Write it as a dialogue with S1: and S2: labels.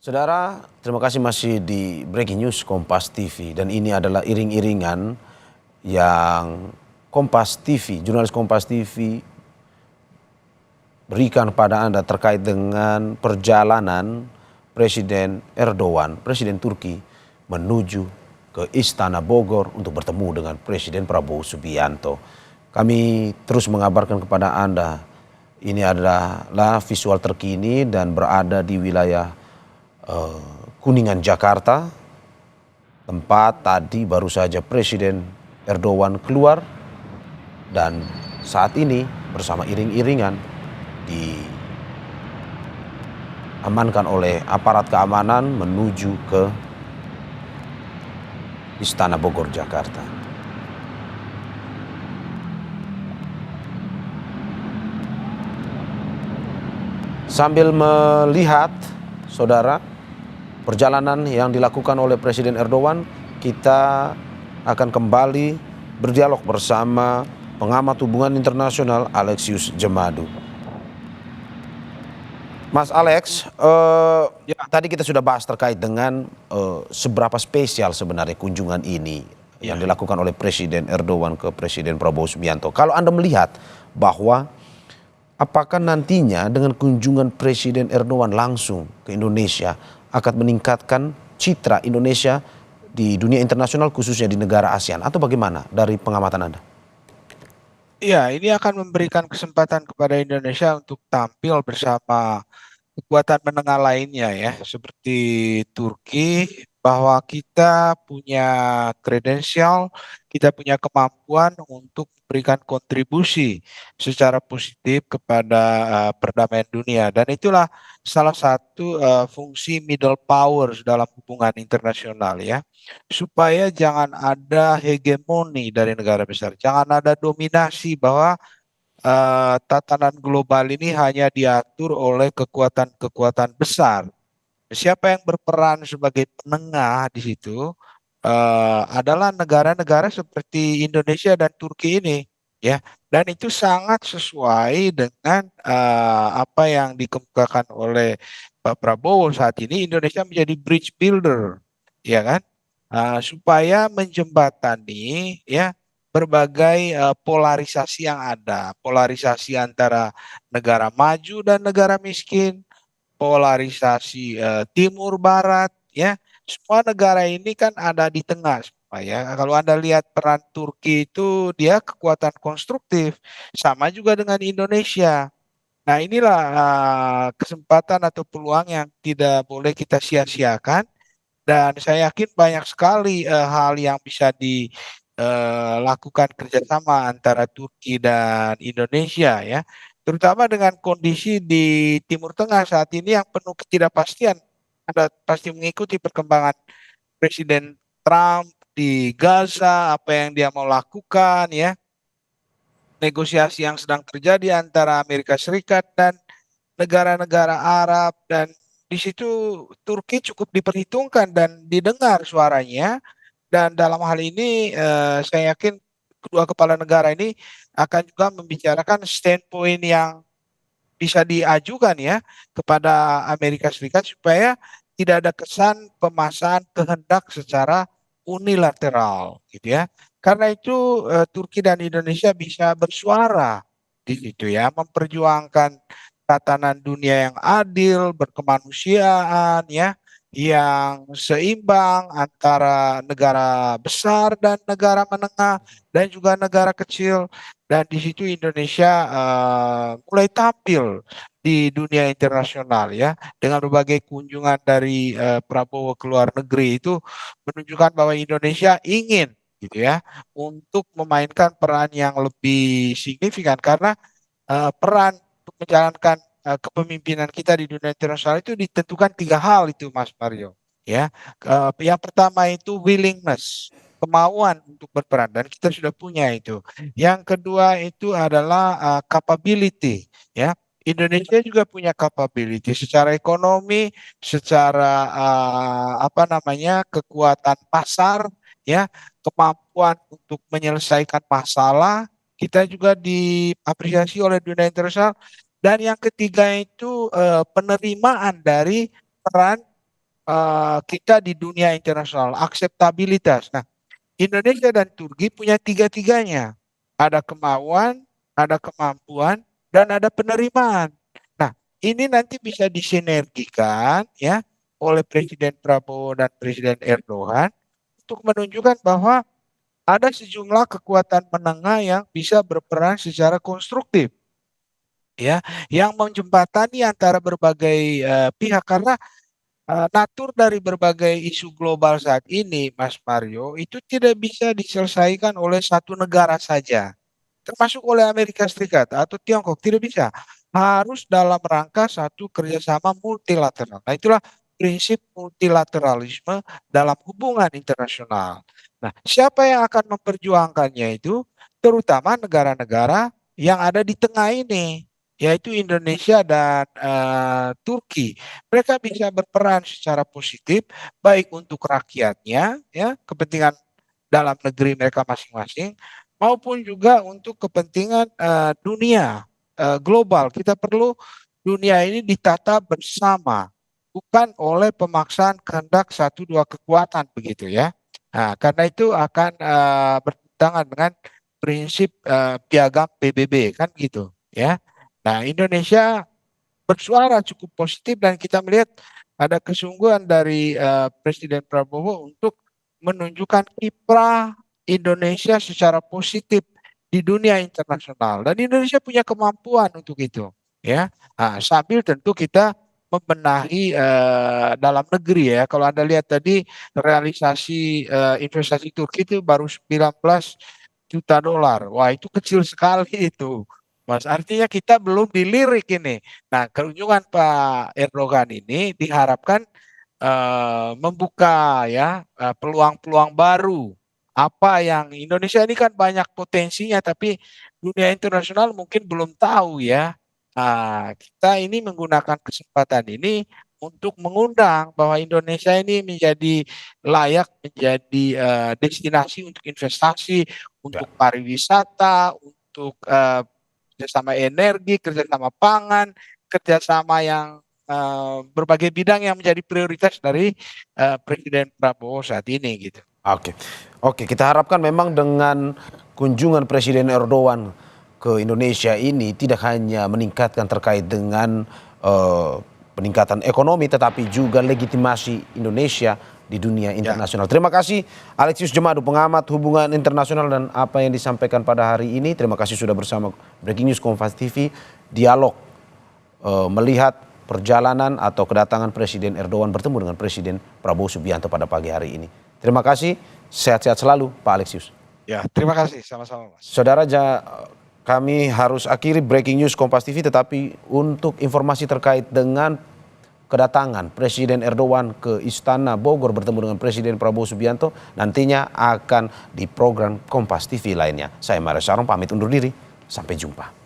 S1: Saudara, terima kasih masih di Breaking News Kompas TV dan ini adalah iring-iringan yang Kompas TV, jurnalis Kompas TV berikan pada Anda terkait dengan perjalanan Presiden Erdogan, Presiden Turki menuju ke Istana Bogor untuk bertemu dengan Presiden Prabowo Subianto. Kami terus mengabarkan kepada Anda, ini adalah visual terkini dan berada di wilayah Kuningan, Jakarta, tempat tadi baru saja Presiden Erdogan keluar dan saat ini bersama iring-iringan diamankan oleh aparat keamanan menuju ke Istana Bogor, Jakarta. Sambil melihat, saudara, perjalanan yang dilakukan oleh Presiden Erdogan, kita akan kembali berdialog bersama pengamat hubungan internasional Alexius Jemadu. Mas Alex, tadi kita sudah bahas terkait dengan seberapa spesial sebenarnya kunjungan ini yang dilakukan oleh Presiden Erdogan ke Presiden Prabowo Subianto. Kalau Anda melihat bahwa apakah nantinya dengan kunjungan Presiden Erdogan langsung ke Indonesia akan meningkatkan citra Indonesia di dunia internasional khususnya di negara ASEAN atau bagaimana dari pengamatan Anda?
S2: Iya, ini akan memberikan kesempatan kepada Indonesia untuk tampil bersama kekuatan menengah lainnya ya, seperti Turki, bahwa kita punya kredensial, kita punya kemampuan untuk memberikan kontribusi secara positif kepada perdamaian dunia. Dan itulah salah satu fungsi middle powers dalam hubungan internasional ya, supaya jangan ada hegemoni dari negara besar, jangan ada dominasi bahwa tatanan global ini hanya diatur oleh kekuatan-kekuatan besar. Siapa yang berperan sebagai penengah di situ adalah negara-negara seperti Indonesia dan Turki ini, ya. Dan itu sangat sesuai dengan apa yang dikemukakan oleh Pak Prabowo saat ini. Indonesia menjadi bridge builder, ya kan? Supaya menjembatani, ya, berbagai polarisasi yang ada, polarisasi antara negara maju dan negara miskin, polarisasi timur barat, ya, semua negara ini kan ada di tengah semua ya. Kalau Anda lihat peran Turki itu dia kekuatan konstruktif, sama juga dengan Indonesia. Nah, inilah kesempatan atau peluang yang tidak boleh kita sia-siakan, dan saya yakin banyak sekali hal yang bisa dilakukan kerjasama antara Turki dan Indonesia ya, terutama dengan kondisi di Timur Tengah saat ini yang penuh ketidakpastian. Anda pasti mengikuti perkembangan Presiden Trump di Gaza, apa yang dia mau lakukan ya, negosiasi yang sedang terjadi antara Amerika Serikat dan negara-negara Arab, dan di situ Turki cukup diperhitungkan dan didengar suaranya. Dan dalam hal ini saya yakin kedua kepala negara ini akan juga membicarakan standpoint yang bisa diajukan ya kepada Amerika Serikat supaya tidak ada kesan pemasangan kehendak secara unilateral gitu ya. Karena itu Turki dan Indonesia bisa bersuara di situ ya, memperjuangkan tatanan dunia yang adil, berkemanusiaan ya, yang seimbang antara negara besar dan negara menengah dan juga negara kecil. Dan di situ Indonesia mulai tampil di dunia internasional ya, dengan berbagai kunjungan dari Prabowo ke luar negeri itu menunjukkan bahwa Indonesia ingin gitu ya untuk memainkan peran yang lebih signifikan, karena peran untuk menjalankan kepemimpinan kita di dunia internasional itu ditentukan tiga hal itu Mas Mario ya. Yang pertama itu willingness, kemauan untuk berperan, dan kita sudah punya itu. Yang kedua itu adalah capability ya. Indonesia juga punya capability secara ekonomi, secara apa namanya, kekuatan pasar ya, kemampuan untuk menyelesaikan masalah. Kita juga diapresiasi oleh dunia internasional. Dan yang ketiga itu penerimaan dari peran kita di dunia internasional, akseptabilitas. Nah, Indonesia dan Turki punya tiga-tiganya. Ada kemauan, ada kemampuan, dan ada penerimaan. Nah, ini nanti bisa disinergikan ya oleh Presiden Prabowo dan Presiden Erdogan untuk menunjukkan bahwa ada sejumlah kekuatan menengah yang bisa berperan secara konstruktif ya, yang menjembatani antara berbagai pihak karena natur dari berbagai isu global saat ini, Mas Mario, itu tidak bisa diselesaikan oleh satu negara saja, termasuk oleh Amerika Serikat atau Tiongkok, tidak bisa. Harus dalam rangka satu kerjasama multilateral. Nah, itulah prinsip multilateralisme dalam hubungan internasional. Nah, siapa yang akan memperjuangkannya itu? Terutama negara-negara yang ada di tengah ini, yaitu Indonesia dan Turki. Mereka bisa berperan secara positif, baik untuk rakyatnya, ya, kepentingan dalam negeri mereka masing-masing, maupun juga untuk kepentingan dunia global. Kita perlu dunia ini ditata bersama, bukan oleh pemaksaan kehendak satu dua kekuatan begitu ya. Nah, karena itu akan bertentangan dengan prinsip piagam PBB kan gitu ya. Nah, Indonesia bersuara cukup positif dan kita melihat ada kesungguhan dari Presiden Prabowo untuk menunjukkan kiprah Indonesia secara positif di dunia internasional dan Indonesia punya kemampuan untuk itu ya. Nah, sambil tentu kita membenahi dalam negeri ya. Kalau Anda lihat tadi realisasi investasi Turki itu baru 19 juta dolar. Wah, itu kecil sekali itu. Mas, artinya kita belum dilirik ini. Nah, kunjungan Pak Erdogan ini diharapkan membuka ya peluang-peluang baru. Apa yang Indonesia ini kan banyak potensinya, tapi dunia internasional mungkin belum tahu ya. Nah, kita ini menggunakan kesempatan ini untuk mengundang bahwa Indonesia ini menjadi layak menjadi destinasi untuk investasi,
S1: Ya.
S2: untuk pariwisata, untuk kerjasama energi, kerjasama pangan, kerjasama yang berbagai bidang yang menjadi prioritas dari Presiden Prabowo saat ini gitu.
S1: Oke, oke. Kita harapkan memang dengan kunjungan Presiden Erdogan ke Indonesia ini tidak hanya meningkatkan terkait dengan eh, peningkatan ekonomi, tetapi juga legitimasi Indonesia di dunia
S2: Ya,
S1: internasional. Terima kasih Alexius Jemadu, pengamat hubungan internasional dan apa yang disampaikan pada hari ini. Terima kasih sudah bersama Breaking News Kompas TV, dialog melihat perjalanan atau kedatangan Presiden Erdogan bertemu dengan Presiden Prabowo Subianto pada pagi hari ini. Terima kasih, sehat-sehat selalu Pak Alexius.
S2: ya, terima kasih sama-sama Mas.
S1: Saudara, kami harus akhiri Breaking News Kompas TV, tetapi untuk informasi terkait dengan kedatangan Presiden Erdogan ke Istana Bogor bertemu dengan Presiden Prabowo Subianto nantinya akan di program Kompas TV lainnya. Saya Mario Sarong pamit undur diri, sampai jumpa.